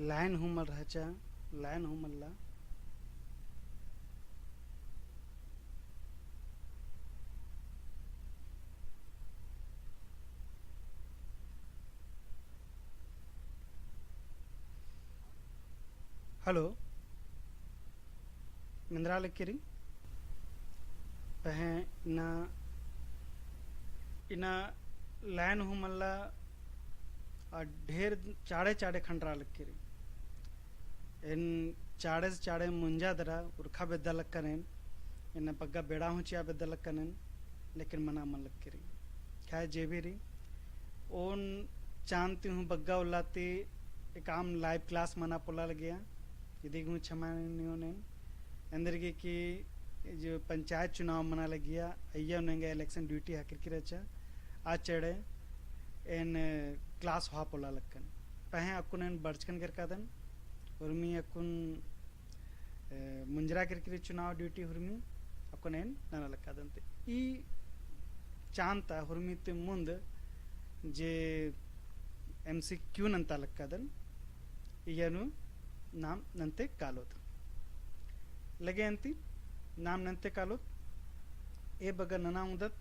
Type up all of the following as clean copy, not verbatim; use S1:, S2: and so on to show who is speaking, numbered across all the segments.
S1: Line हुमल रहचा line हुमल्ला hello निंद्रालक्किरी पहे इना इना लाइन हुमल्ला ढेर चाड़े चाड़े खंडरालक्किरी इन चाड़े से चाड़े मुंजा दरा उर्खा बेदलक्कनेन इन बग्गा बेड़ा हुचिया बेदलक्कनेन लेकिन मना मन लक्किरी क्या जेबीरी ओन चांती हूँ बग्गा उल्लाती एक आम लाइव क्लास मना पोला लगिया यदि हूँ छमानियों ने अंदर की जो पंचायत चुनाव मना लगिया अय्या उन्हेंगे इलेक्शन ड्यूटी हाकिर की रचा आज चढ़े इन क्लास हुआ पोला लक्कन पहे अकुन इन बर्चकन कर कादन उर्मी अकुन मुंजरा कर चुनाव ड्यूटी हुर्मी अकुन इन नाना लक्कादन ते ई चांता हुर्मी ते मुंद जे MCQ नंता लक्कादन इयनु नाम नंते कालोत लगे अंती नाम नंते कालोत ए बगा नना उदत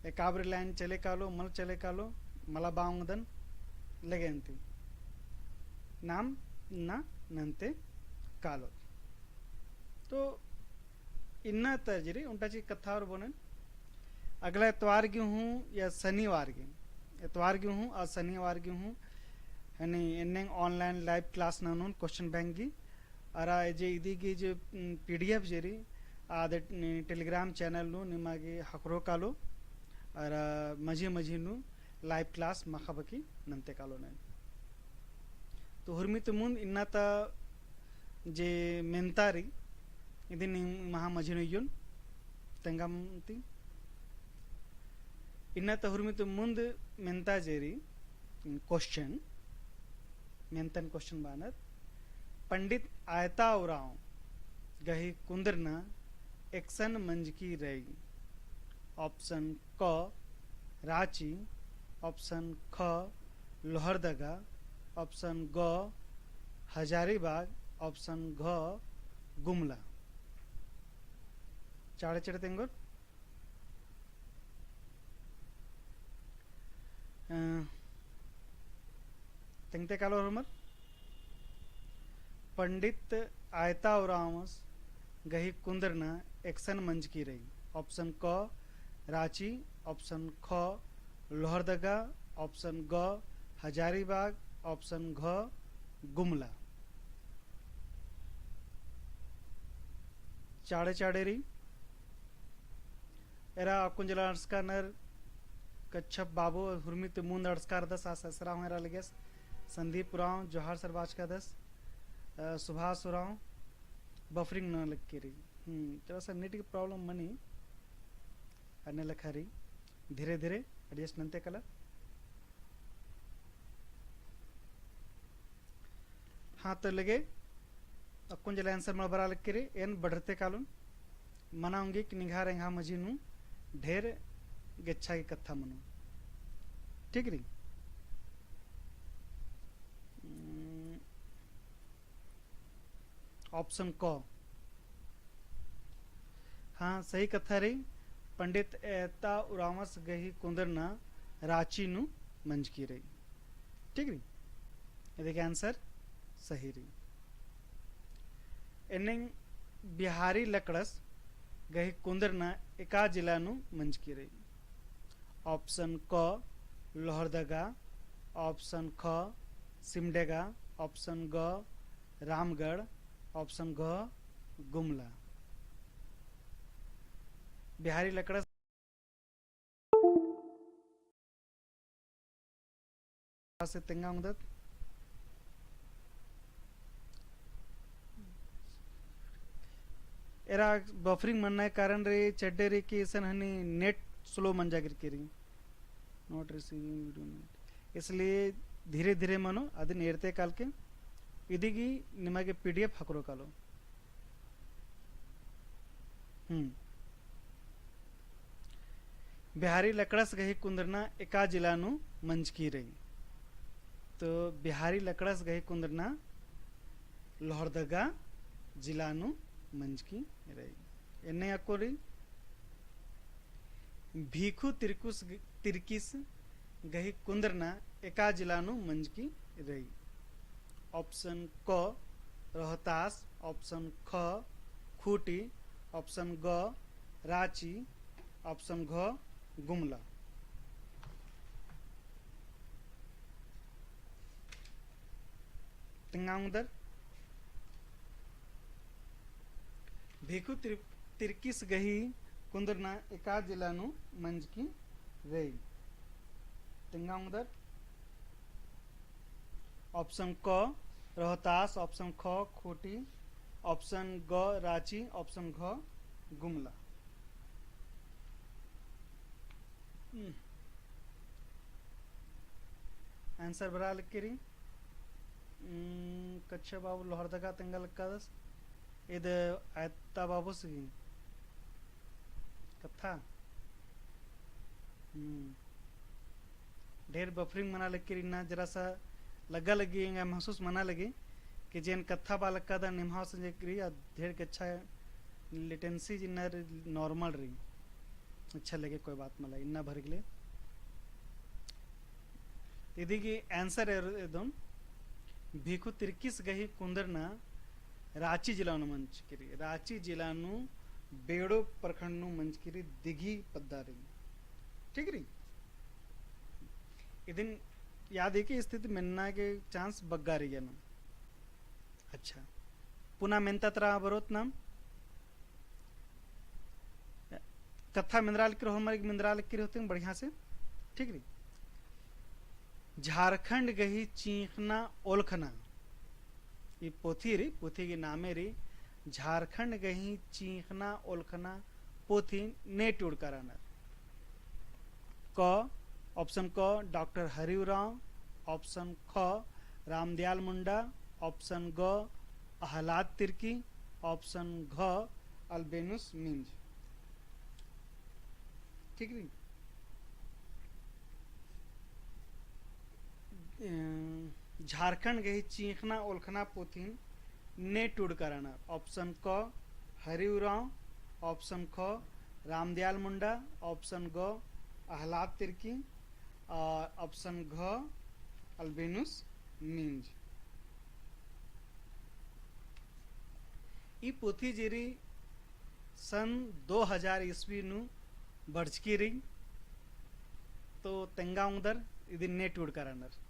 S1: ए काबरी लाइन चले कालो मल चले कालो मला बाउंगदन लगे अंती नाम ना नंते कालोत तो इन्ना तर्जरी उनटाची कथा और बोने अगला इतवार की हूँ या शनिवार की इतवार की हूँ और शनिवार की हूँ यानी इन्हें ऑनलाइन लाइव क्लास नून क्वेश्चन बैंक की अरा जे इदी की जो PDF जेरी आदे टेलीग्राम चैनल नु निमागे हकरो कालो अरा मजी मजी नु लाइव क्लास मखबकी नंते कालो ने तो हुर्मित मुन इन्ना ता जे मेंतारी इदी महा मजी नुयुन तेंगामती इन्ना ता हुर्मित मुंद मेंता जेरी क्वेश्चन मेंतन क्वेश्चन बानत पंडित आयता उराव गही कुंदरना एक्सन मंज की रही ऑप्शन क रांची ऑप्शन ख लोहरदगा ऑप्शन ग हजारीबाग ऑप्शन घ गुमला चाड़े चढ़े तेंगोर तेंगते कालो हमर पंडित आयता उरावस गही कुंदरना एक्सन मंज की रही ऑप्शन क रांची ऑप्शन ख लोहरदगा ऑप्शन ग हजारीबाग ऑप्शन घ गुमला चाड़े चाड़े रही एरा कुंजला अर्स्कानर कच्छप बाबू हुर्मित मुंद अर्स्कार दस आसरा हूँ एरा लगेस संदीप उराव जोहार सरबाज का दस सुभाष उराव बफरिंग न लग के रही थोड़ा सा नेट की प्रॉब्लम मनी अन्य लखा रही धीरे धीरे एडजस्ट नंते कला हाँ तो लगे अक्कुन जला आंसर मल बरा लग के रही एन बढ़ते कालून मनाऊंगी कि निघा रेंगा मजीनू ढेर गेच्छा की कथा मनु ठीक रही ऑप्शन क हाँ सही कथा रही पंडित एता उरावस गही कुंदरना रांची नु मंज की रही ठीक रही ये देखिए आंसर सही रही एनिंग बिहारी लकड़स गही कुंदरना एका जिला नु मंज की रही ऑप्शन क लोहरदगा ऑप्शन ख सिमडेगा ऑप्शन ग रामगढ़ ऑप्शन घ गुमला बिहारी लकड़ा से तेंगा उदत एरा बफरिंग मनना कारण रे चड्डे रे की सन हनी नेट स्लो मन जागिर के रही नॉट रिसीविंग वीडियो इसलिए धीरे धीरे मनो अदि नेरते काल के इदिगी निमागे PDF हकरो कालो बिहारी लकड़स गही कुंदरना एका जिला नु मंज की रही तो बिहारी लकड़स गही कुंदरना लोहरदगा जिलानु मंजकी रही एने अकोरी भीखु तिरकिस गही कुंदरना एका जिलानु मंजकी रही। ऑप्शन क रोहतास, ऑप्शन ख खूंटी, ऑप्शन ग रांची, ऑप्शन घ गुमला। तिंगाउंदर भीखु तिरकिस गही कुंदरना एका जिलानु मंजकी रही। तिंगाउंदर ऑप्शन क रोहतास, ऑप्शन ख खूंटी, ऑप्शन ग रांची, ऑप्शन घ गुमला। आंसर बरा लिखिरी कच्चा बाबू लोहरदगा तेंगल कदस इद आयता बाबू सगी कथा ढेर बफरिंग मना लगी ना जरा सा लगा लगी महसूस मना लगी कि जेन कथा बा लगा दा निम्हा से करी ढेर के अच्छा लेटेंसी जिन्ना नॉर्मल रही अच्छा लगे कोई बात मला इन्ना भर गले यदि की आंसर है एकदम भीखु तिरकिस गही कुंदरना रांची जिलानु मंच करी रांची जिलानु बेड़ो प्रखंड मंच करी दिघी पद्दा रही ठीक रही इदिन याद है कि स्थिति मिलना के चांस बग्गा रही ना। अच्छा पुनः मेनता तरह बरोत नाम कथा मिंद्राल की हमारे मिंद्राल की होते हैं बढ़िया से ठीक रही। झारखंड गही चीखना ओलखना ये पोथी री पोथी के नामे री झारखंड गही चीखना ओलखना पोथी ने टूड़ कराना क ऑप्शन क डॉक्टर हरिराव, ऑप्शन ख रामदयाल मुंडा, ऑप्शन ग अहलाद तिर्की, ऑप्शन घ अल्बेनुस मिंज ठीक रही। झारखंड गही चीखना ओलखना पोथी ने टूड़ कराना ऑप्शन क हरिराव, ऑप्शन ख रामदयाल मुंडा, ऑप्शन ग अहलाद तिर्की और ऑप्शन घ अल्बेनुस मिंज। ई पोथी जेरी सन 2000 ईस्वी नु बर्चकी रही तो तेंगा उधर इधर नेट उड़ करानर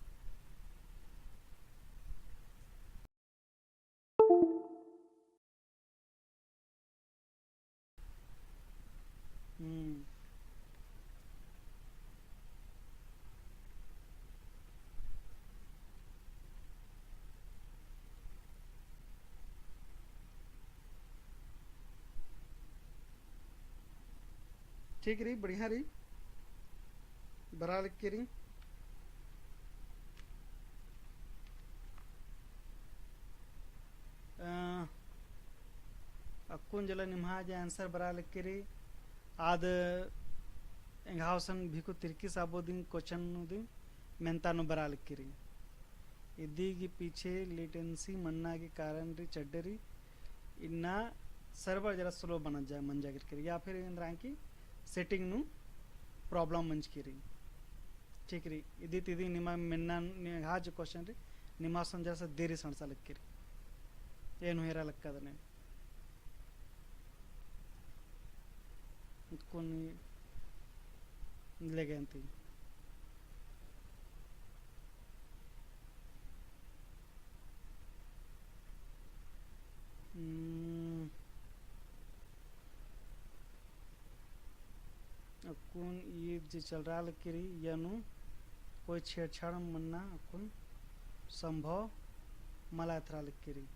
S1: ठीक रही बढ़िया रही बरा लिख के रही। अक्कुन जला निम्हा जे आंसर बरा लिख के रही आद एंगावसन भीको तिरकी साबोदिन क्वेश्चन दिन मेंतानो बरा लिख के रही इदी के पीछे लेटेंसी मन्ना के कारण री चड्डरी इन्ना सर्वर जरा स्लो बना जाए मन जाकर के या फिर इंद्रा की सेटिंग नु प्रॉब्लम मंच की रही ठीक रही इदी तिदी निमा मिन्ना हा जो क्वेश्चन रे निमा संजा से देरी सणसा लग के रही ಏನು ಹೇರಲಕ್ಕದ నేను కొన్ని लेगे अंती अकुन ये जो चल रहा लकीरी यानु कोई छेड़छाड़ मन्ना अकुन संभव मला थरा लकीरी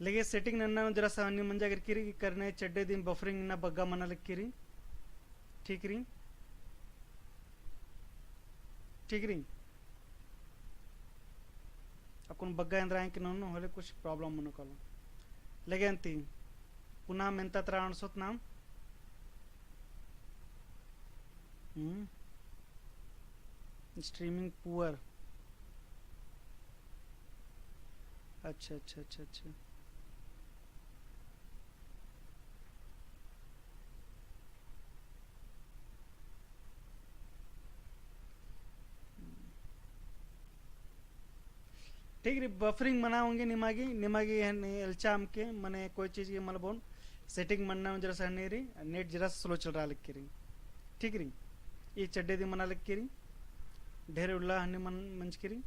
S1: लगे सेटिंग नन्ना जरा सा अन्य मंजा करके करने चड्डे दिन बफरिंग ना बग्गा मना लकीरी ठीक रही ठीक रही अकुन बग्गा इंद्रा है कि नन्नो होले कुछ प्रॉब्लम मनो कलो लगे अंती पुनः मेंता त्रा अणसोत नाम स्ट्रीमिंग पुअर अच्छा अच्छा अच्छा अच्छा। ठीक रे बफरिंग मना होंगे निमागी निमागी हनी एल्चाम के मने कोई चीज के मलबोन सेटिंग मनना जरा सा हनी री नेट जरा स्लो चल रहा लिख के री ठीक री ये चड्डे दी मना लिख के री ढेर उल्ला हनी मन मंच के री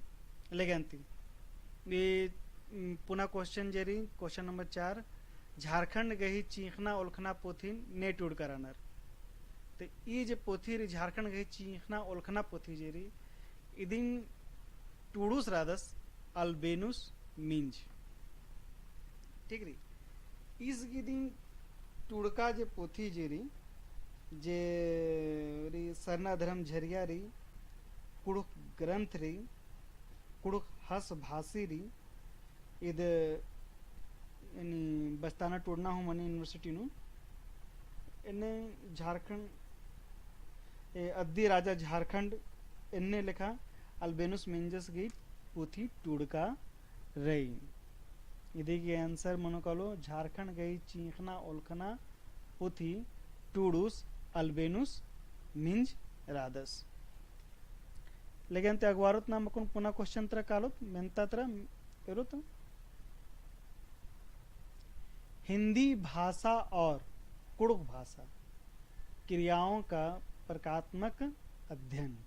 S1: ले गंती ये पुनः question Jerry question number 4 Jharkhand गही चीखना ओलखना पोथी नेट उड़ करानर तो ये जो पोथी री झारखंड गही चीखना ओलखना पोथी जेरी इदिन टूडूस रादस अल्बेनुस मिंज ठीक री इस गिदिन टुड़का जे पोथी जेरी जे री सरना धर्म झरिया री कुड़ुक ग्रंथ री कुड़ुक हस भाषी री इद यानी बस्ताना टूडना हूँ मनी यूनिवर्सिटी नु इन्हें झारखंड अद्दी राजा झारखंड इन्हें लिखा अल्बेनुस मिंजस की पोथी टूडका रही ಇದಕ್ಕೆ ಆನ್ಸರ್ ಮನೋಕಾಲು झारखंड गई चीखना ओलखना पोथी टूडूस अल्बेनुस मिंज रादस लेकिन ते अगवारत नाम कोन पुनः क्वेश्चन त्र कालो मेंता त्र एरोत हिंदी भाषा और कुड़ुक भाषा क्रियाओं का प्रकात्मक अध्ययन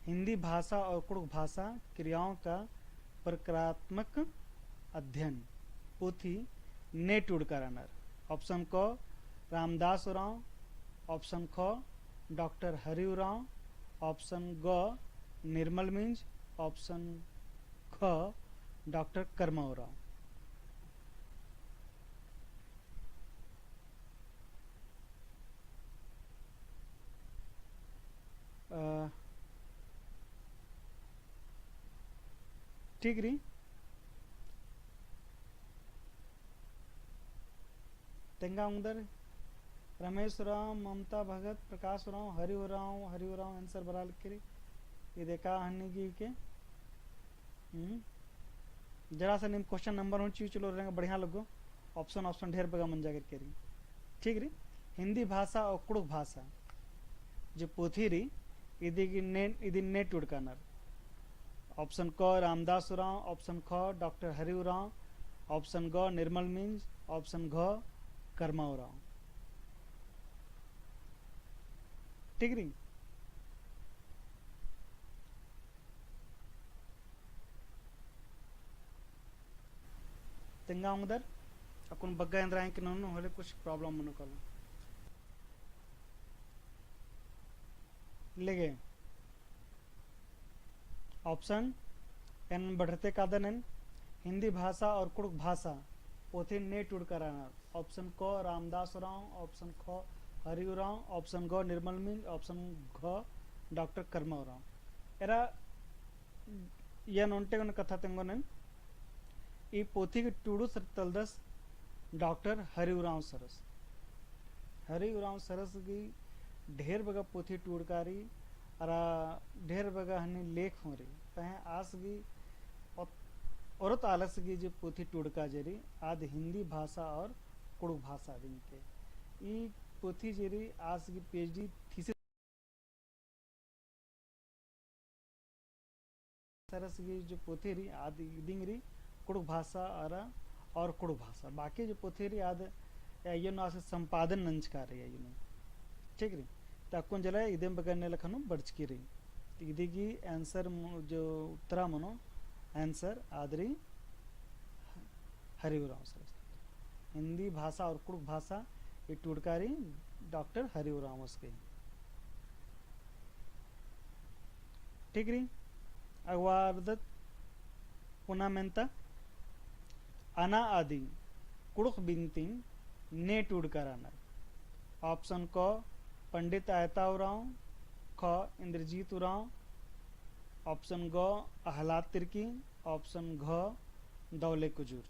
S1: हिंदी भाषा और कुड़ुक भाषा क्रियाओं का प्रकारात्मक अध्ययन पोथी नेट उड़करानर ऑप्शन क रामदास उरांव ऑप्शन ख डॉक्टर हरि उरांव ऑप्शन ग निर्मल मिंज ऑप्शन ख डॉक्टर कर्मा उरांव ठीक री तेंगा उधर रमेश राव ममता भगत प्रकाश राव हरि राव आंसर बरा लिख के ये देखा हन्नी की के जरा सा निम क्वेश्चन नंबर हो चीज चलो रहेगा बढ़िया लगो ऑप्शन ऑप्शन ढेर बगा मन जाकर के री ठीक री हिंदी भाषा और कुड़ुक भाषा जो पोथी री इदी नेट उड़कानर ऑप्शन क रामदास उरांव ऑप्शन ख डॉक्टर हरि उरांव ऑप्शन ग निर्मल मिंज ऑप्शन घ कर्मा उरांव ठीक री तेंगा उधर अकुन बग्गा इंद्रा कि नन्नु होले कुछ प्रॉब्लम मनो कलो लेगे ऑप्शन एन बढ़ते कादन एन हिंदी भाषा और कुड़ुक भाषा पोथी नेट उड़करानर ऑप्शन क रामदास उरांव ऑप्शन ख हरि उरांव ऑप्शन ग निर्मल मिंज ऑप्शन घ डॉक्टर कर्मा उरांव एरा ये नोंटे कथा तेंगोनन ई पोथी के टूडू तलदस डॉक्टर हरि उरांव सरस की ढेर बगा पोथी टूड़कारी अरा ढेर बगा हनी लेख हो रही पह आस की औरत आलस की जो पोथी टूड़का जेरी आद हिंदी भाषा और कुड़ुक भाषा दिन के ई पोथी जेरी आज की पीएचडी थीसिस सरस की जो पोथी री आद दिंग री कुड़ुक भाषा और कुड़ुक भाषा बाकी जो पोथी री आद ये ना से संपादन नंचकार है ये ठीक री तक्कुन जला इदें बगने लखनु बड़चकी रही इदी की आंसर जो उत्तरा मनो आंसर आदरी हरिउराव सरस हिंदी भाषा और कुड़ुक भाषा ये टूड़कारी डॉक्टर हरिउराव उसके ठीक री अगवारदत पुनः मेंता अना आदि कुड़ुक बिनती ने टूड़करानर ऑप्शन क पंडित आयता उरांव ख इंद्रजीत उरांव ऑप्शन ग अहलाद तिर्की ऑप्शन घ दौले कुजूर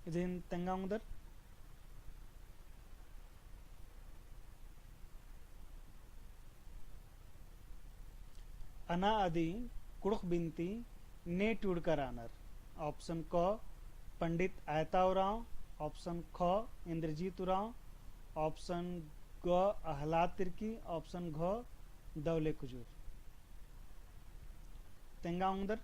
S1: इधन तेंगा उधर अना आदि कुड़ख बिनती ने टूडकर आनर। ऑप्शन क पंडित आयतावराव, ऑप्शन ख इंद्रजीत उराव, ऑप्शन ग अहलाद तिर्की, ऑप्शन घ दौले कुजूर। तेंगा उंदर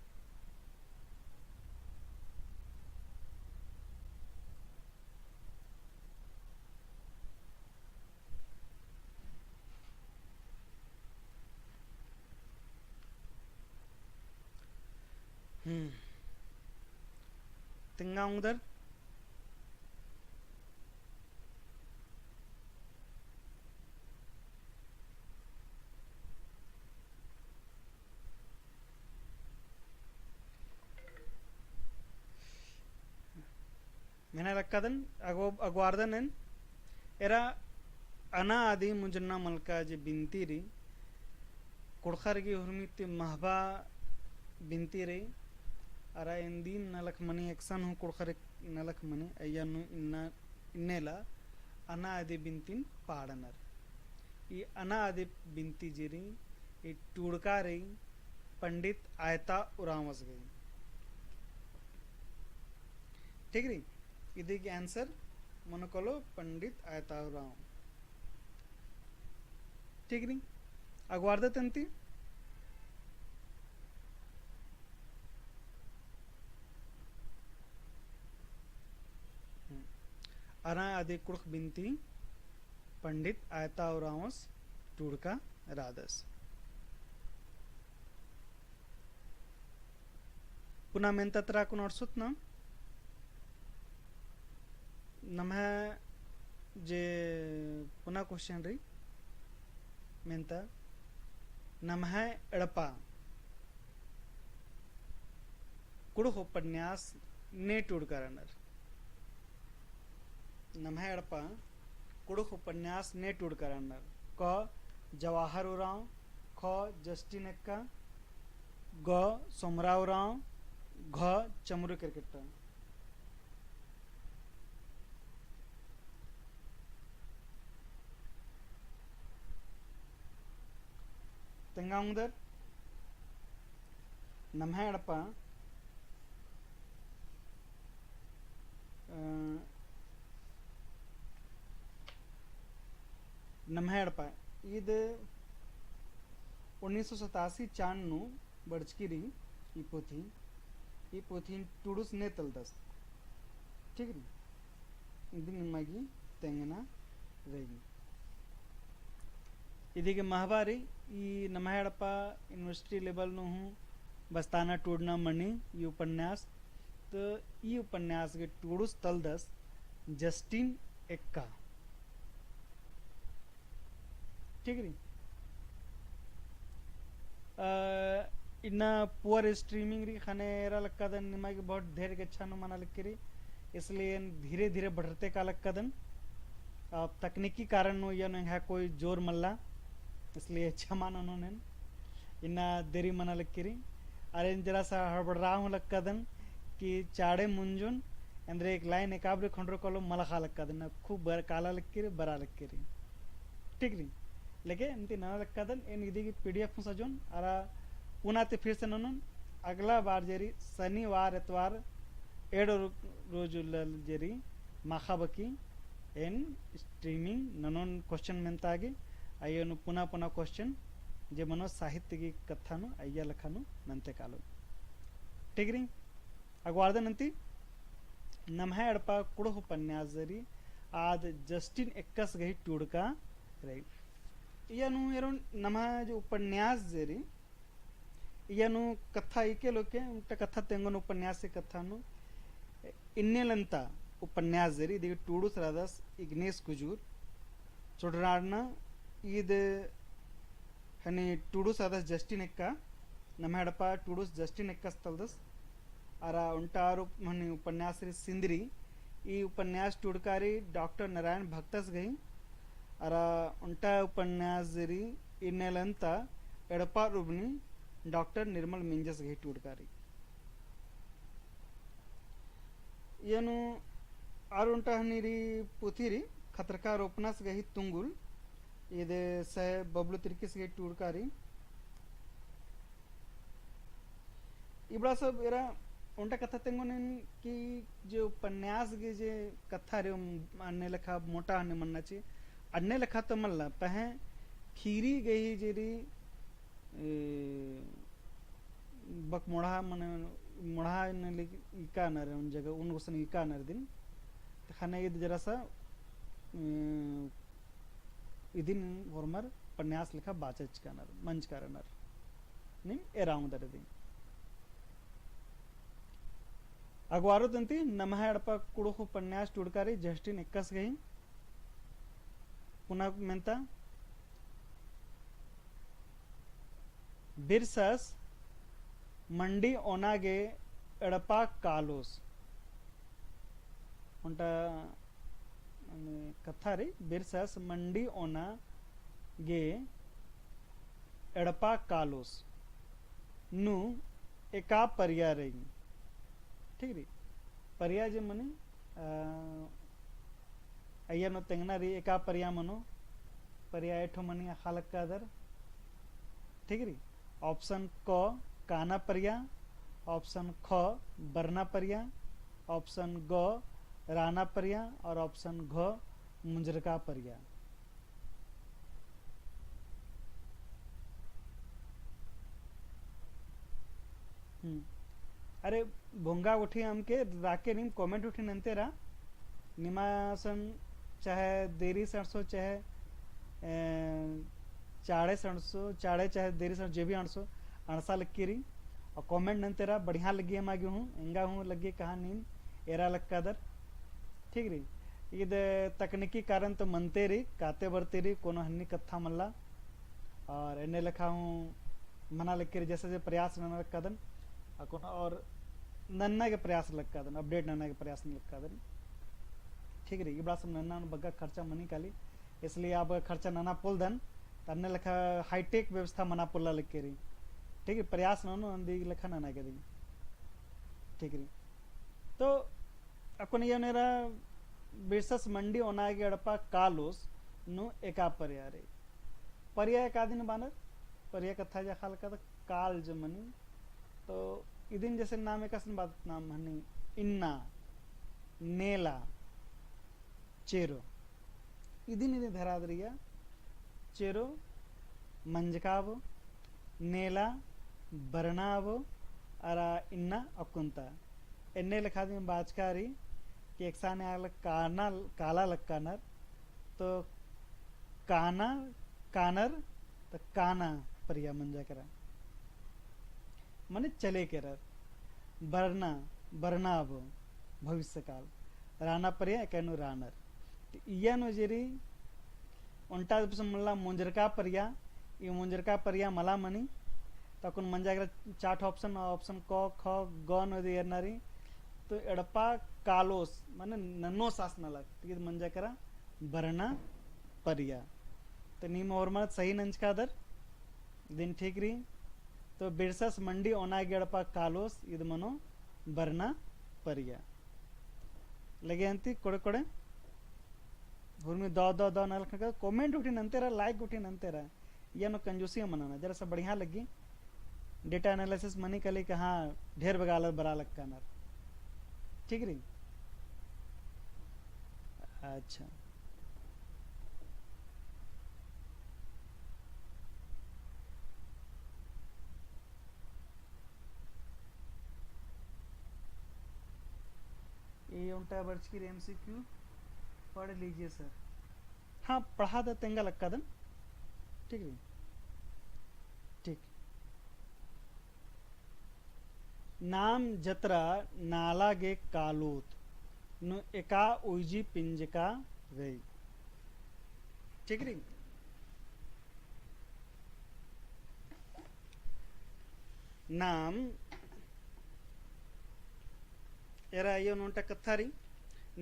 S1: तेंगा उंदर मैंने रक्कादन अगवार्दन एरा अना आदि मुंजना मलका जे बिनती री कुड़खर की हुरमित महबा बिनती रही अरा इंदी नलक मनी एक्सन हूँ कुड़खर नलक मनी अय्यानु इन्ना इन्नेला अना आदि बिनतीन पाड़नर ये अना आदि बिनती जिरी ये टूड़का रही पंडित आयता उरावस गई। ठीक रही इदी की आंसर मन कलो पंडित आयता उराव। ठीक रही अगवार्द तंती अना आदि कुड़ख बिनती पंडित आयता उरावस टूड़का रादस। पुनः मेंतत्रा कुन अड़सुत ना नम्हा जे पुनः क्वेश्चन रही मेंता नम्हा एड़पा कुड़ख उपन्यास ने टूड़कर नम्हा एड़पा कुड़ख उपन्यास ने टूड़कर क जवाहर उराव, ख जस्टिन एक्का, ग सोमराव उराव, घ चमरू क्रिकेट। तेंगाउंदर नम्हा एड़पा नम्हा एड़पा ईद 1987 चान्नु बड़चकिरी ई पोथी टूडुस ने तलदस। ठीक है इदी निम्मागी तेंगना रहेगी इदी के महाबारी ई नम्हा एड़पा यूनिवर्सिटी लेवल नु हूँ बस्ताना टूडना मणि ये उपन्यास तो ये उपन्यास के टूडुस तलदस जस्टिन एक्का। ठीक है इन्ना पुअर स्ट्रीमिंग री खाने एरा लक्कादन निमा की बहुत ढेर के अच्छा नु मना लग रही इसलिए धीरे धीरे बढ़ते का लक्कादन अब तकनीकी कारण नो या है कोई जोर मल्ला इसलिए अच्छा माना उन्होंने इन्ना देरी मना लग रही अरे जरा सा हड़बड़ रहा हूँ लक्कादन कि चाड़े मुंजुन अंदर एक लाइन एकाब्रे खंडर कलो मलखा लक्कादन खूब काला लग रही बरा लग रही। ठीक रही लेके इंती ना लक्कादन इन इदी की पीडीएफ सजोन अरा पुनाते फिर से ननन अगला बार जेरी शनिवार इतवार एडो रोजु जेरी माखाबकी एन स्ट्रीमिंग ननन क्वेश्चन मेंतागे अयनु पुनः पुनः क्वेश्चन जे मनो साहित्य की कथानु अय्या लखानु नंते कालो। ठीक रही अगवार्दन अंती नम्हा एड़पा कुड़ह उपन्यास जरी आद जस्टिन एक्कस गही टूड़का रही यनु एरोन नम्हा जो उपन्यास जेरी यनु कथा इके लोके उनका कथा तेंगन उपन्यास से कथा नु इन्नेलंता उपन्यास जेरी दिगे टूडुस रादस इग्नेस कुजूर चुडराडना ईद हनी टूडुस रादस जस्टिन एक्का नम्हा एड़पा टूडुस जस्टिन एक्कस तलदस अरा उंटारू हनी उपन्यास री सिंदरी ई उपन्यास टूडकारी डॉक्टर नारायण भक्तस गई अरा उंटा उपन्यास जरी इन्नेलंता एड़पा रुबनी डॉक्टर निर्मल मिंजस गई टूडकारी यनु आरुंटा हनीरी पुथीरी खतरका रोपनास गई तुंगुल ये सह बबलू तिरकिस गई टूडकारी इबड़ा सब एरा उनटा कथा तेंगोन कि जो उपन्यास के जे कथा रे अन्य लेखा मोटा अन्य मनना ची अन्य लेखा तो मल्ला पहे खीरी गई जेरी बक मोड़ा मने मोड़ा ने इका नर उन जगह उन वसन इका नर दिन खाने ये जरा सा इदिन होरमर उपन्यास लेखा बाचच का नर मंच का नर निम एराउंड दर दिन अगवारो तंती नमहा अड़पा कुड़ो उपन्यास टुड़कारी जस्टिन एक्कस गई पुनः मेंता बिरसस मंडी ओनागे एड़पा कालोस उनटा कथा रे बिरसस मंडी ओना गे एड़पा कालोस नु एका परिया रही ठीक री परिया जे मने अय्या नो तेंगना री एका परिया मनो परिया एठो मनी हालक का दर ठीक री ऑप्शन क काना परिया ऑप्शन ख बरना परिया ऑप्शन ग राना परिया और ऑप्शन घ मुंजरका परिया अरे भोंगा उठी हमके राके निम कमेंट उठी नंतेरा निमासन चाहे देरी सणसो चाहे चाड़े सणसो चाड़े चाहे देरी सण जे भी अणसो अणसा लक्कीरी और कमेंट नंतेरा बढ़िया लगी हम आगे हूँ इंगा हूँ लगी कहा नीम एरा लक्कादर ठीक री इद तकनीकी कारण तो मनते रही काते बरते रही कोनो हन्नी कथा मल्ला और एने लिखा हूँ मना लक्कीरी जैसे जैसे प्रयास नना लक्कादन और नन्ना के प्रयास लक्कादन अपडेट नन्ना के प्रयास नहीं लक्कादन ठीक री इबड़ा सब नन्ना बग्गा खर्चा मनी काली इसलिए आप खर्चा नना पुल दन तन्ने लिखा हाईटेक व्यवस्था मना पुल्ला लिख रही ठीक है प्रयास नो अंदी लिखा नना के दी ठीक री तो अकुन ये नेरा बिरसस मंडी ओनागे अड़पा कालोस नु एका पर्या रे पर्या एका दिन बानर पर्या कथा जा खाल का काल जमनी तो इदिन जैसे नाम एक बात नाम हनी इन्ना नेला चेरो इदिन इदिन धरा दरिया चेरो मंजकाव नेला बरनाव अरा इन्ना अकुंता एन्ने लिखा दी बाजकारी कि एक साने आल काना काला लक्कानर तो काना कानर तो काना परिया मंजा करा मने चले के रर बरना बरनाव भविष्य काल राना परिया कहनु रानर इया नो जेरी उल्टा मल्ला मुंजरका परिया ये मुंजरका परिया मला मनी तकुन मंजागर चाट ऑप्शन ऑप्शन क ख ग नो देरनारी तो एड़पा कालोस माने नन्नो सास नलक ठीक मंजा करा बरना परिया तो नीम और मत सही नंच का दर दिन ठीक रही तो बिरसस मंडी ओनागे एड़पा कालोस इद मनो बरना परिया लगे अंती कोड़े कोड़े भूमि दो नल कमेंट उठी नंतेरा लाइक उठी नंतेरा या नो कंजूसी मनाना जरा सा बढ़िया लगी डेटा एनालिसिस मनी कली कहाँ ढेर बगाल बरा लग का नर ठीक रही अच्छा ये उल्टा वर्ष की एमसीक्यू पढ़ लीजिए सर हाँ पढ़ा दे तेंगा लक्का दन ठीक है ठीक नाम जतरा नाला गे कालूत नु एका उइजी पिंजका गई ठीक रही नाम एरा ये उन्होंने कथा रही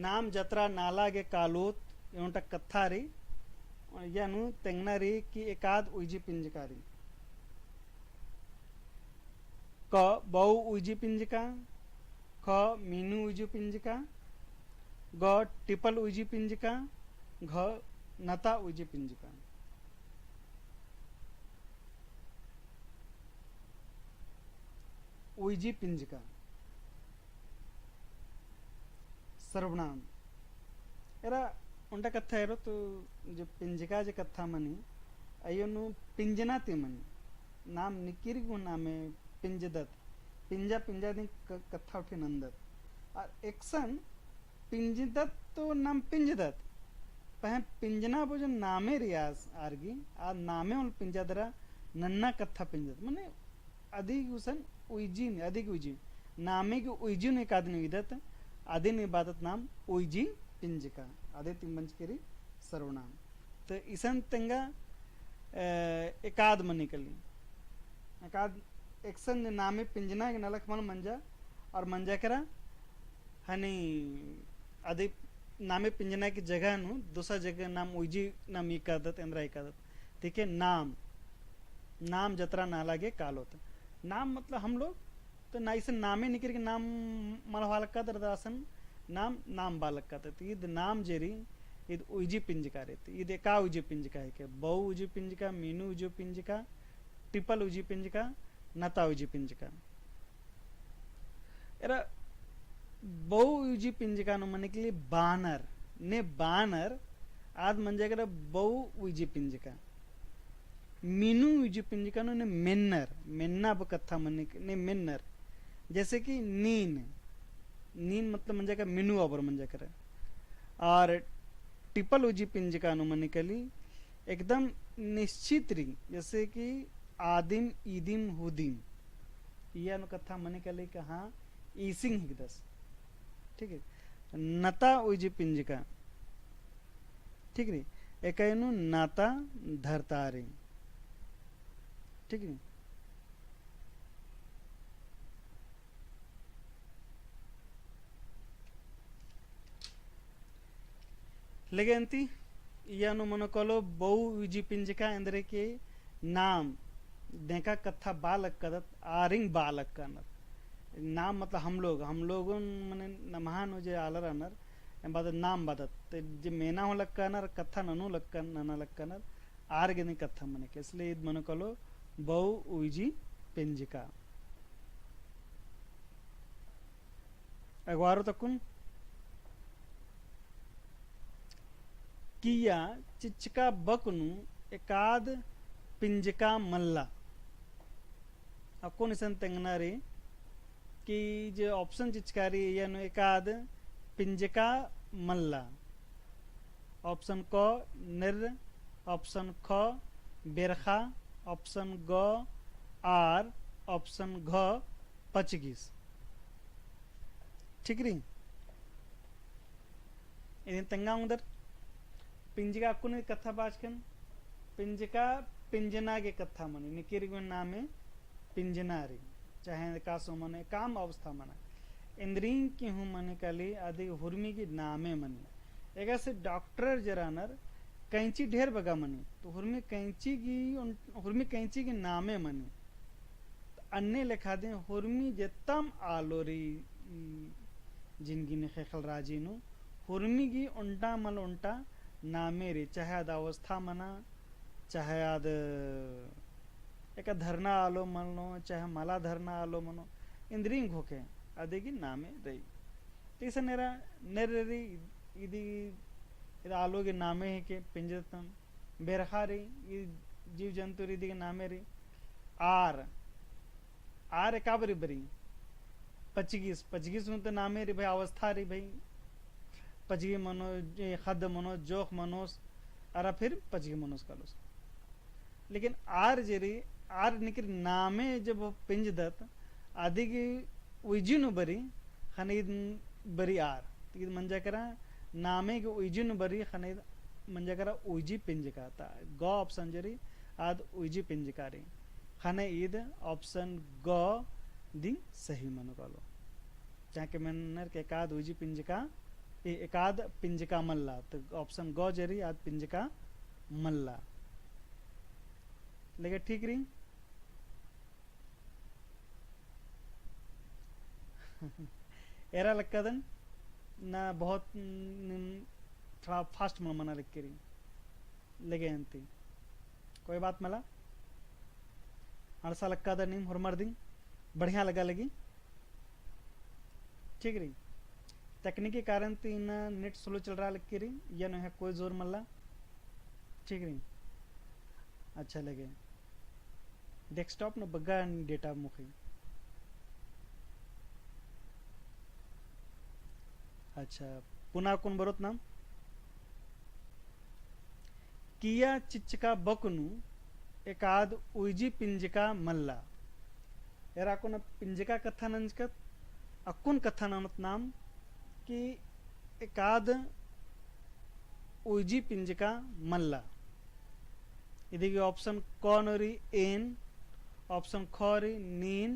S1: नाम जतरा नाला गे कालूत उन्होंने कथा रही यानु तेंगना रही कि एकाद उइजी पिंजकारी क बहु उइजी पिंजका ख मीनू उइजी पिंजका ग टिपल उइजी पिंजका घ नता उइजी पिंजका उइजी पिंजका सर्वनाम एरा उंटा कथा एरो तो जो पिंजका जे कथा मनी अयोनु पिंजना ते मनी नाम निकिरगु नामे पिंजदत पिंजा पिंजा दी कथा उठे नंदत और एक्शन पिंजदत तो नाम पिंजदत पह पिंजना वो जो नामे रियाज आरगी आ नामे उन पिंजादरा नन्ना कथा पिंजत माने अधिक उसन उइजिन अधिक उइजिन नामे के उइजिन एक आदमी विदत आदिन इबादत नाम उइजी पिंजका आदि तिंबंच केरी सर्वनाम तो ईसन तंगा एकाद मनी कली एकाद एक्शन नामे पिंजना के नलक मन मंजा और मंजा करा हनी आदि नामे पिंजना की जगह नु दूसरा जगह नाम उइजी नाम इकादत इंद्रा इकादत ठीक है नाम जतरा ना लागे काल होता नाम मतलब हम लोग तो ना इसे नामे निकल के नाम मलवालक का दरदासन नाम बालक का तो ईद नाम जेरी ईद उइजी पिंजका रहती ईद का उइजी पिंजका है के बहु उइजी पिंजका मीनू उइजी पिंजका ट्रिपल उइजी पिंजका नता उइजी पिंजका एरा बहु उइजी पिंजका नु मने के लिए बानर आद मंजे कर बहु उइजी पिंजका मीनू उइजी पिंजका नु ने मेन्ना बकथा मने ने मेन्नर जैसे कि नीन मतलब मंजा का मीनू और मंजा कर और टिपल उजी पिंजका अनुमनि कली एकदम निश्चित री जैसे कि आदिम ईदिम हुदिम यह कथा मने कली कहा ईसिंग हिगदस ठीक है नता उजी पिंजका ठीक है एक नाता धरतारी ठीक है लेगेंती यानु मनोकलो बहु विजी पिंजका अंदर के नाम देखा कथा बालक कदत आरिंग बालक कनर नाम मतलब हम लोगों मने नमहान जे आलर अनर बाद नाम बदत जे मेना हो लक्कनर कथा ननु लक्कन नना लक्कनर आर गनी कथा मने के इसलिए मनोकलो बहु विजी पिंजका अगवारो तकुन किया चिचका बकनु एकाद पिंजका मल्ला अब कौन इसन तंगना रे कि जो ऑप्शन चिचकारी यानो एकाद पिंजका मल्ला ऑप्शन क निर ऑप्शन ख बेरखा ऑप्शन ग आर ऑप्शन घ पचगिस ठीक री इन तंगा उधर पिंजका कुन कथा बाचकन पिंजका पिंजना के कथा मने निकिर नामे पिंजना रे चाहे कासो मने काम अवस्था मना इंद्री की हूँ मने कली आदि हुर्मी की नामे मने एक से डॉक्टर जरानर कैंची ढेर बगा मने तो हुर्मी कैंची की नामे मने तो अन्य लिखा दे हुर्मी जतम आलोरी जिंदगी ने खेखल राजी नु हुर्मी की उल्टा मल उल्टा नामे रे चाहे आद अवस्था मना चाहे आद एक धरना आलो मनो चाहे मला धरना आलो मनो इंद्रिंग होके आदि की नामे रही तीसरा नेरी इदी आलो के नामे है के पिंजतम बेरखा रही जीव जंतु रिदी के नामे रही आर एकाबरी बरी पचगिस में तो नामे रे भाई अवस्था रे भाई पचगी मनो खद मनो जोख मनोस अरा फिर पचगी मनोस कालोस लेकिन आर जेरी आर निकर नामे जब पिंजदत आदि की उइजिन बरी खनीद बरी आर तीद मंजा करा नामे के उइजिन बरी खनीद मंजा करा उइजी पिंजका ता ग ऑप्शन जरी आद उइजी पिंजकारी खने ईद ऑप्शन ग दी सही मनो कालो चाहे मनर के एकाद उइजी पिंजका एकाद पिंजका मल्ला तो ऑप्शन ग जरी आद पिंजका मल्ला लेकिन ठीक रही एरा लक्कदन ना बहुत थोड़ा फास्ट में मना लिख के रही लगे अंती कोई बात मला अड़सा लक्कादन निम हुरमर दिन बढ़िया लगा लगी ठीक रही तकनीकी कारण तीन नेट स्लो चल रहा लग रही या न है कोई जोर मल्ला ठीक रही अच्छा लगे डेस्कटॉप न बग्गा डेटा मुखी अच्छा पुन्हा कोण बरोत नाम किया चिच्चका बकनु एकाद उइजी पिंजका मल्ला यार कोण पिंजका कथा नंजकत अकुन कथा नमत नाम कि एकाद उइजी पिंजका मल्ला इधर ऑप्शन कौनरी एन ऑप्शन खौरी नीन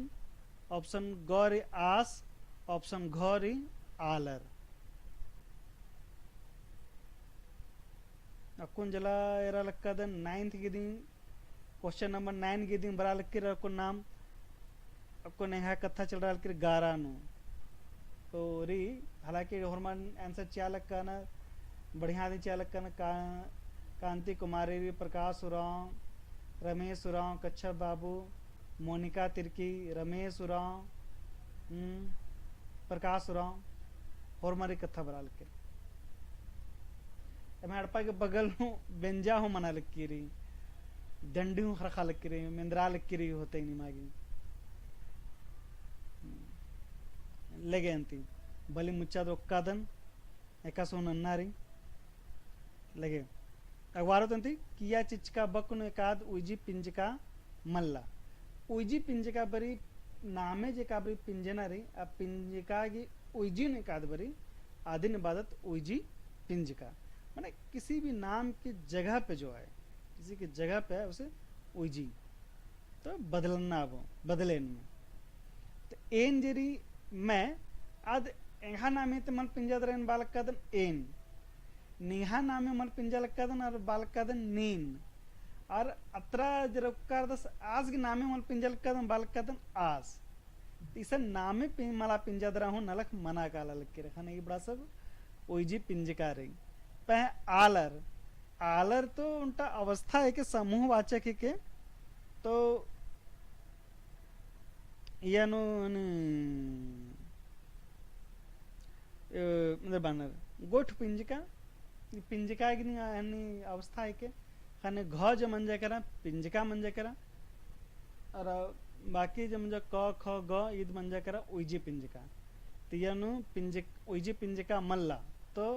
S1: ऑप्शन गौरी आस ऑप्शन घौरी आलर अकुन जला एरा लक्का द 9th गिदिंग क्वेश्चन नंबर 9 गिदिंग बरा लक्की अकुन नाम अकुन यहाँ कथा चल रहा लक्की गारानु तो री हालांकि हॉर्मोन आंसर चिया लक्का ना बढ़िया दी चिया लक्का ना कांति कुमारी प्रकाश उरांव रमेश उरांव कच्छप बाबू मोनिका तिर्की रमेश उरांव प्रकाश उरांव और मारी कथा बरा लगे मैं अड़पा के बगल हूँ बेंजा हूँ मना लग रही दंडी हूँ खरखा लग रही मिंद्रा लग रही होते ही नहीं मागी लगे अंती बलि मुच्चा दो कादन एका सोन अन्नारी लगे अगवारो तंती किया चिचका बकुन एकाद उइजी पिंजका मल्ला उइजी पिंजका बरी नामे जे का बरी पिंजना रे अब पिंजका की उइजी ने एकाद बरी आदिन इबादत उइजी पिंजका माने किसी भी नाम की जगह पे जो है किसी की जगह पे है उसे उइजी तो बदलना वो बदले में तो एन जेरी मैं आद एहा नामे ते मन पिंजा दरेन बालक कादन एन निहा नामे मन पिंजा लक्कादन और बालक कादन नीन और अत्रा जरकार दस आज के नामे मन पिंजा लक्कादन बालक कादन आज इसे नामे मला पिंजा दरा हूँ नलक मना काला लग के रखा नहीं बड़ा सब ओइजी पिंजका रही पह आलर आलर तो उनका अवस्था है कि समूह वाचक है के तो यानो मतलब बानर गोठ पिंजका पिंजका की नहीं अवस्था है के खाने घ जो मंजा करा पिंजका मंजा करा और बाकी जो मंजा क ख ग ईद मंजा करा उइजी पिंजका तो यानो पिंजक उइजी पिंजका मल्ला तो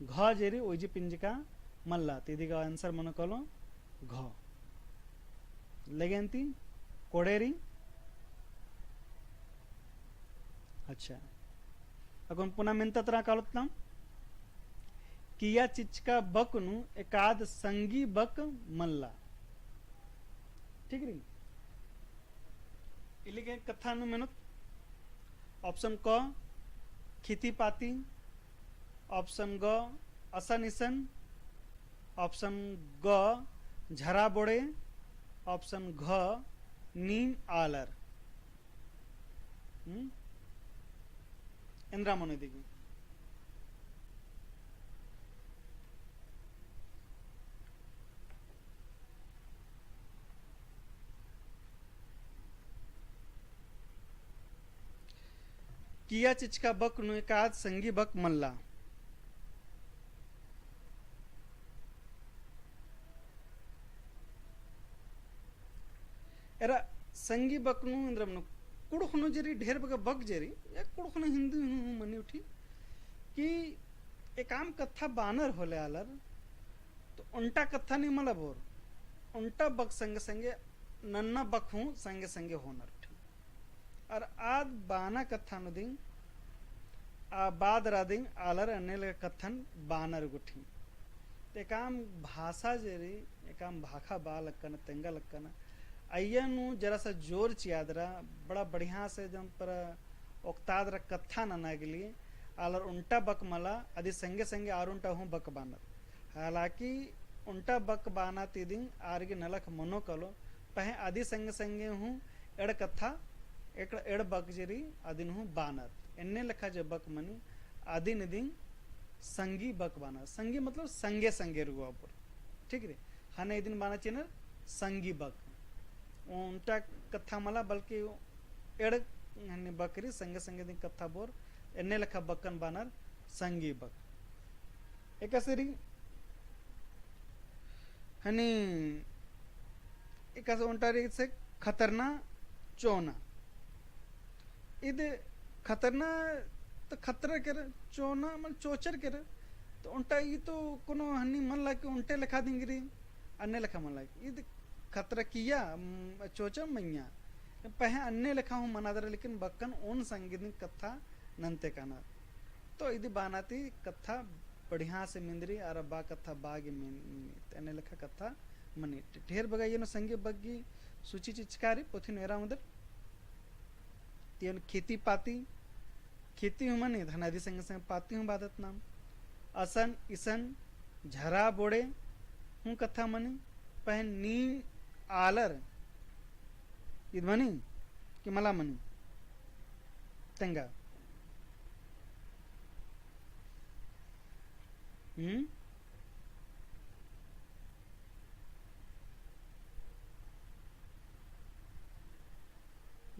S1: घ जेरी उइजी पिंजका मल्ला तो इदी का आंसर मनो कलो घ लगेंती कोडेरी अच्छा अगुन पुनः मिंतत्रा कालुत्तम किया चिचका बकनु एकाद संगी बक मल्ला ठीक रही इलिगे कथा नु मेहनत ऑप्शन क खेती पाती ऑप्शन ग असनिसन ऑप्शन ग झरा बोड़े ऑप्शन घ नीम आलर इंद्रा मनो देखिए किया चिचका बक नु एकाद संगी बक मल्ला एरा संगी बक नु इंद्रम नु कुड़खनो जरी ढेर बग बक जरी या कुड़खनो हिंदू मनी उठी कि एक काम कथा बानर होले आलर तो उल्टा कथा नहीं मला बोर उल्टा बक संगे संगे नन्ना बक हूँ संगे संगे होनर और आद बाना कथा नुदिंग बाद रादिंग आलर अन्य कथन बानर गुठी ते काम भाषा जेरी एकाम भाखा बा लक्कन तेंगा लक्कन अय्यनु जरा सा जोर चियादरा बड़ा बढ़िया से जम पर उक्तादरा कथा न नागली आलर उल्टा बक मला अदि संगे संगे आरुंटा हूँ बक बानर हालांकि उल्टा बक बाना तीदिंग आरगे नलक मनो कलो पहे अदि संगे संगे हूँ एड़ कथा एक एड़ बक जरी अदिन हूँ बानर एन्ने लखा जो बक मनी अदिन दिन संगी बक बानर संगी मतलब संगे संगे रुआ पर ठीक रे हने दिन बाना चिन्ह संगी बक उनटा कथा मला बल्कि एड़ हनी बकरी संगे संगे दिन कथा बोर एने लखा बक्कन बानर संगी बक एकसरी हनी एकस उंटारी से खतरना चोना इद खतरना तो खतरा कर चोना मन चोचर कर तो उनटा ये तो कोनो हनी मन ला के उनटे लिखा दिंगरी अन्य लिखा मन ला इद खतरा किया चोचा मैया पह अन्य लिखा हूँ मनादर लेकिन बक्कन उन संगीत कथा नंते काना तो इदी बानाती कथा बढ़िया से मिंदरी और बा कथा बाग अन्य लिखा कथा मनी ढेर बगाइए न संगे बग्गी सूची चिचकारी पोथी नेरा उधर तीन खेती पाती खेती हूँ मनी धनादि संग संग पाती हूँ बादत नाम असन इसन झरा बोड़े हूँ कथा मनी पहन नी आलर इद मनी कि मला मनी तंगा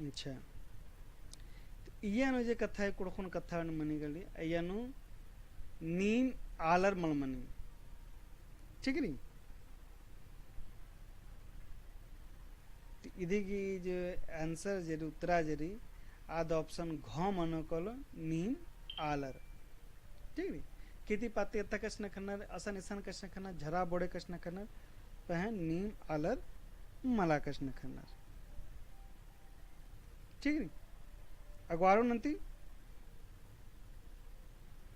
S1: अच्छा इयानु जे कथा कुड़खुन कथा मनी गली अयनु नीम आलर मलमनी ठीक नी इदिगी जो आंसर जरी उत्तरा जरी आद ऑप्शन घ मनो कलो नीम आलर ठीक नी खेती पाती अत्ता कष्ण खन्नर असन इसन कष्ण खन्नर झरा बोड़े कष्ण खन्नर पहन नीम आलर मला कष्ण खन्नर ठीक नी अगवारो नंती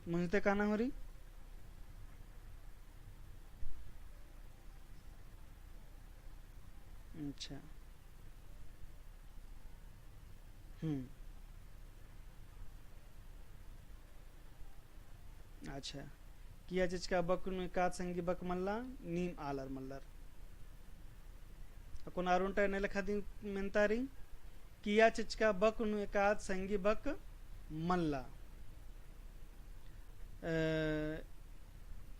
S1: मुझते काना हो रही अच्छा अच्छा किया जिसका बक कात संगी बक मल्ला नीम आलर मल्लर अकुन आरुंटा ने लिखा दी मेंतारी किया चिचका बक नु एकाद संगी बक मल्ला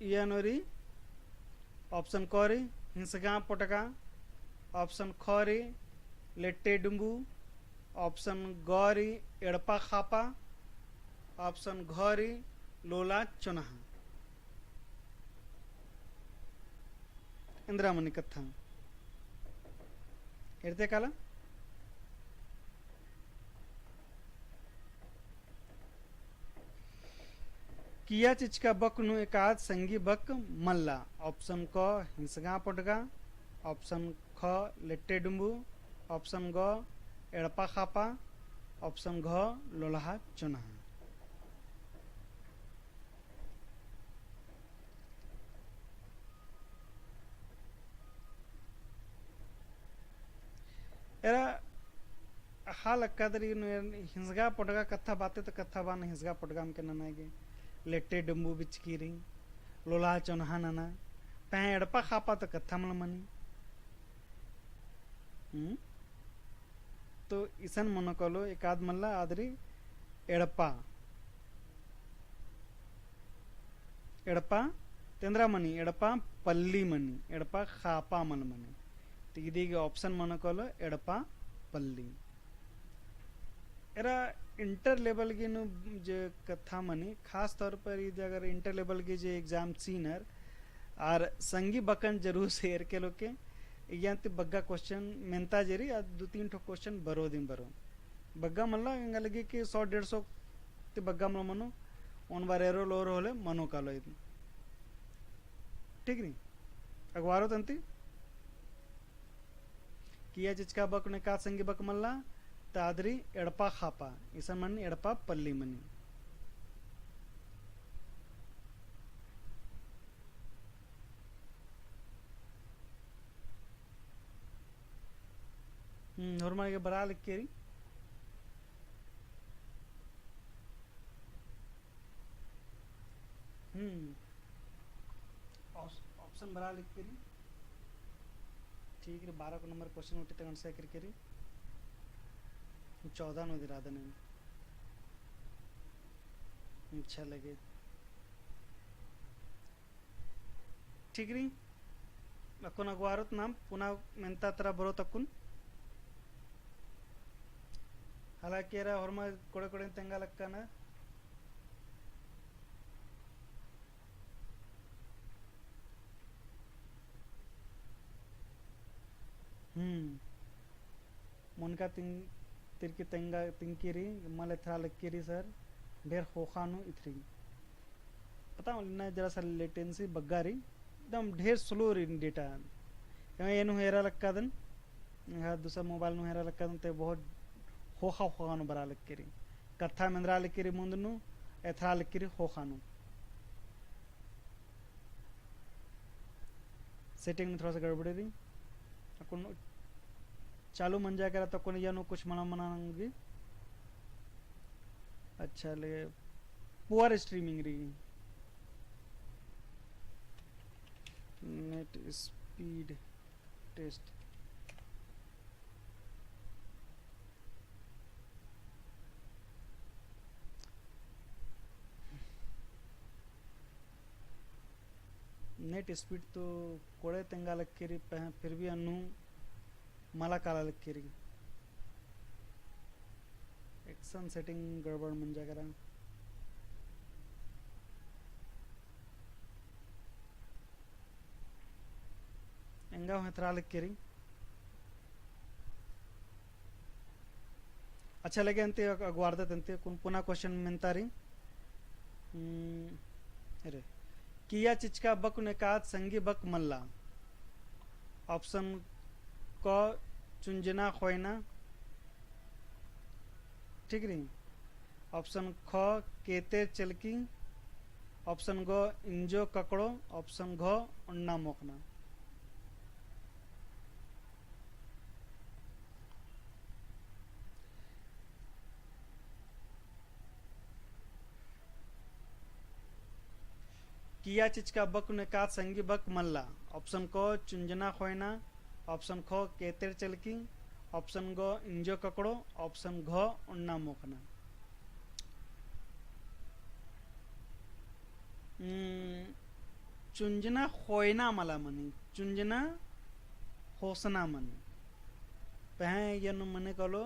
S1: इयानोरी ऑप्शन कोरी हिंसगा पटका ऑप्शन खोरी लेट्टे डुंबू ऑप्शन गौरी एड़पा खापा ऑप्शन घोरी लोला चुनहा इंद्रामणि कथा इरते काला किया चिचका बक नु एकाद संगी बक मल्ला ऑप्शन क हिंसगा पटगा ऑप्शन ख लेट्टे डुंबू ऑप्शन ग एड़पा खापा ऑप्शन घ लोलहा चुनहा एरा हाल अक्कादरी हिंसगा पटगा कथा बाते तो कथा बान हिंसगा पटगा में के ननागे लेट्टे डुंबू बिचकीरी लोला चौनहा नना पह एड़पा खापा तो कथा मल मनी तो इसन मनोकलो एकाद मल्ला आदरी एड़पा एड़पा तेंद्रा मनी एड़पा पल्ली मनी एड़पा खापा मल मनी तो इदी ऑप्शन मनोकलो एड़पा पल्ली एरा इंटर लेवल की जो कथा मनी खास तौर पर ये अगर इंटर लेवल की जो एग्जाम सीनर और संगी बकन जरूर शेयर के लोग के यांति बग्गा क्वेश्चन मेंता जेरी आ 2-3 ठो क्वेश्चन बरो दिन बरो बग्गा मल्ला इंगा लगे कि 100-150 ते बग्गा मल मनो उन बार एरो लोर होले मनो कालो इतनी ठीक नहीं अगवारो तंती किया चिचका बक ने का संगी बक मल्ला तादरी एड़पा खापा इसन मनी एड़पा पल्ली मनी नॉर्मल के बरा लिख के ऑप्शन बरा लिख के ठीक है 12 को नंबर क्वेश्चन उठे तक से करके 14 नो दिरादन अच्छा लगे ठीक री अकुन अगवारत नाम पुनः मेंता तरा बरो तकुन हालांकि रा हरमा कोड़े कोड़े तेंगा लक्का ना मुनका तिरकी तेंगा तिंकिरी मले थरा लक्कीरी सर ढेर होखानु इथरी पता ना जरा सा लेटेंसी बग्गारी एकदम ढेर स्लो री डेटा ಏನು ಹೇರಲಕ್ಕದನ್ दूसरा मोबाइल नु हेरलಕ್ಕದನ್ ते बहुत होखा होखानु बरा लक्कीरी कथा मंदरा लक्कीरी मुंदनु एथरा लक्कीरी होखानु सेटिंग में थोड़ा सा गड़बड़ी रही अपन चालू मन जाया करा तो कोई यानो कुछ मना मनाऊंगी अच्छा ले पुअर स्ट्रीमिंग रही net speed test net speed तो कोड़े तेंगा लक्कीरी फिर भी अनु मला काला लक्कीरी एक्शन सेटिंग गड़बड़ मन जा करा ಎಂಗ ಹೆತರಾಲಕ್ಕಿರಿ अच्छा लगे अंते अगवारदत अंते पुनः क्वेश्चन मिनतारी अरे किया चिचका बक ने कात संगी बक मल्ला ऑप्शन क चुंजना खोयना ठीक रही ऑप्शन ख केते चलकी ऑप्शन ग इंजो ककड़ो ऑप्शन घ उन्ना मोकना किया चिचका बक ने कात संगी बक मल्ला ऑप्शन क चुंजना खोयना ऑप्शन ख केतेर चलकी ऑप्शन ग इंजो ककड़ो ऑप्शन घ उन्ना मोकना चुंजना खोयना मला मनी चुंजना होसना मनी पह यनु मने कलो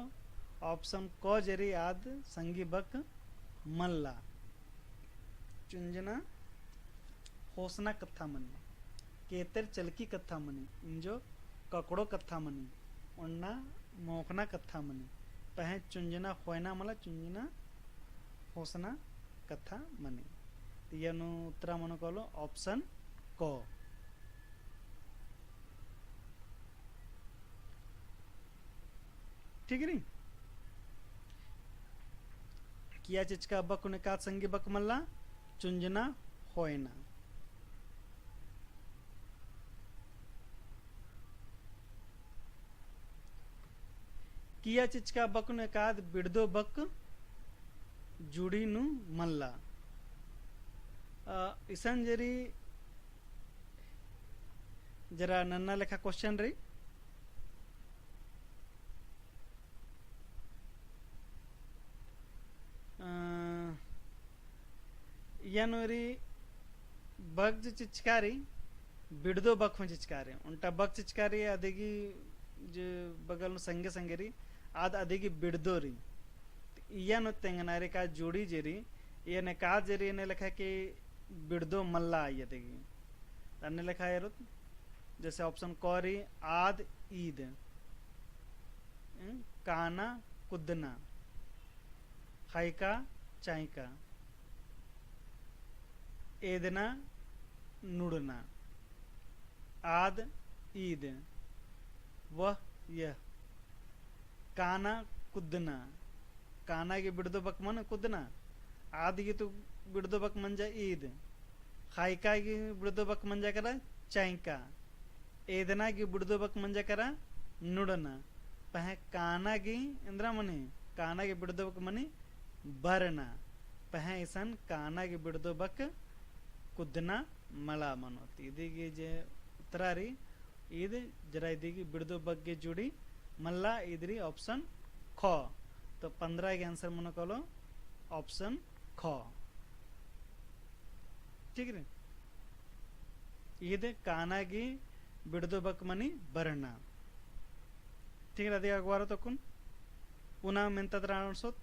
S1: ऑप्शन क जरी आद संगी बक मल्ला चुंजना होसना कथा मनी केतर चलकी कथा मनी इंजो ककड़ो कथा मनी उन्ना मोखना कथा मनी पह चुंजना खोयना मला चुंजना होसना कथा मनी यनु उत्तरा मन कलो ऑप्शन क ठीक नी किया चिचका बक ने का संगी बक मल्ला चुंजना होयना किया चिचका बक ने काद बिड़दो बक जुड़ी नु मल्ला इसन जरी जरा नन्ना लेखा क्वेश्चन रही यानोरी बग चिचकारी बिड़दो बक में चिचकारी उनटा बग चिचकारी अदेगी जो बगल में संगे संगेरी आद अदेगी बिड़दोरी यन तेंगनारे का जोड़ी जेरी ये ने का जेरी ने लिखा कि बिड़दो मल्ला ये देगी अन्य लिखा है रुत जैसे ऑप्शन कौरी आद ईद काना कुदना खाइका चाइका एदना नुड़ना आद ईद वह यह काना कुदना काना की बिड़दो बक मन कुदना आदि की तो बिड़दो बक मन जा ईद खाइका की बिड़दो बक मन जा करा चाइका एदना की बिड़दो बक मन जा करा नुड़ना पह काना की इंद्रा मनी काना की बिड़दो बक मनी बरना पह ईसन काना की बिड़दो बक कुदना मला मनो इदी की जे उत्तरारी ईद जरा इदी की बिड़दो बक के जुड़ी मल्ला इधरी ऑप्शन ख तो 15 के आंसर मन कलो ऑप्शन ख ठीक है ईद काना की बिड़दो बक मनी बरना ठीक है अगवारो तो कुन पुन्हा म्हणतात राहणसोत